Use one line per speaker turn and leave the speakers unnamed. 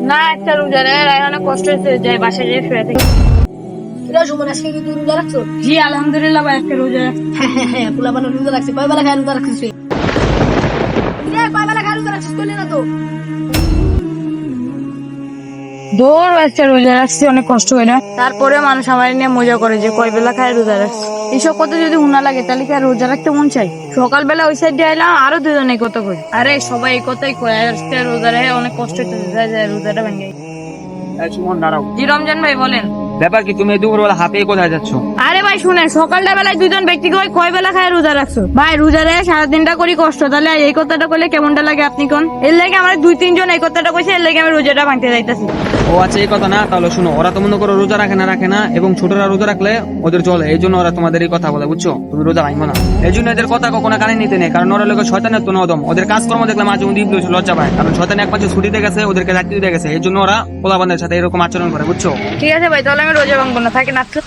না একটা রোজার অনেক কষ্ট হচ্ছে, যাই বাসায় যেয়ে শুয়ে থাকি।
সুমন আজকে কি তুই রোজা রাখছো?
জি আলহামদুলিল্লাহ ভাই, আজকে রোজা রাখছি।
হ্যাঁ পোলা বানো রোজা রাখছে। কয় বেলা খায় রোজা রাখছিস তুই? কয় বেলা খায় রোজা রাখছিস করলি না তো?
দৌড় আজকে রোজা রাখছি অনেক কষ্ট হয় না, তারপরে মানুষ আমার নিয়ে মজা করে যে কয় বেলা খায় রোজা রাখছি। এইসব কথা যদি হুনা লাগে তাহলে কি আর রোজা রাখতে মন চাই? সকালবেলা ওই সাইড দিয়ে আইলাম, আরো দুজন এই কথা কই। আরে সবাই এই কথাই কয়, আজকে রোজা রেখে অনেক কষ্ট হইতেছে, যায় যায় রোজাটা ভেঙে।
সুমন দাঁড়াও,
জি রমজান ভাই বলেন।
ব্যাপার কি? তুমি দুপুরবেলা হাতে কোথায় যাচ্ছ?
আরে ভাই শুনেন, সকালটা বেলায় দুজন ব্যক্তি কয় বেলা খায় রোজা রাখছো? ভাই রোজা রেখে সারাদিনটা করি কষ্ট, তাহলে এই কথাটা কইলে কেমনটা লাগে আপনি কোন? এর লাগে আমার দুই তিনজন এই কথাটা কইছে, এর লাগে আমি রোজাটা ভাঙতে যাইতাছি।
ও আচ্ছা, এই কথা না। তাহলে শুনো, ওরা তো মনে করো রোজা রাখে না এবং ছোটরা রোজা রাখলে ওদের চলে, এই জন্য ওরা তোমাদের এই কথা বলে, বুঝছো? তুমি রোজা ভাঙবো না, এই জন্য এদের কথা কখনো কানে নিতে নেই, কারণ ওরা লোক শয়তানের তো নদম। ওদের কাজকর্ম দেখলে মাঝে মধ্যে ইবলিশ লজ্জা পায়, কারণ শয়তান এক পাশে ছুটিতে গেছে, ওদেরকে চাকরি দিয়ে গেছে, এই জন্য ওরা পোলাপানদের সাথে এরকম আচরণ করে, বুঝছো?
ঠিক আছে ভাই, তাহলে আমি রোজা ভাঙবো না, থাকেন আজকে।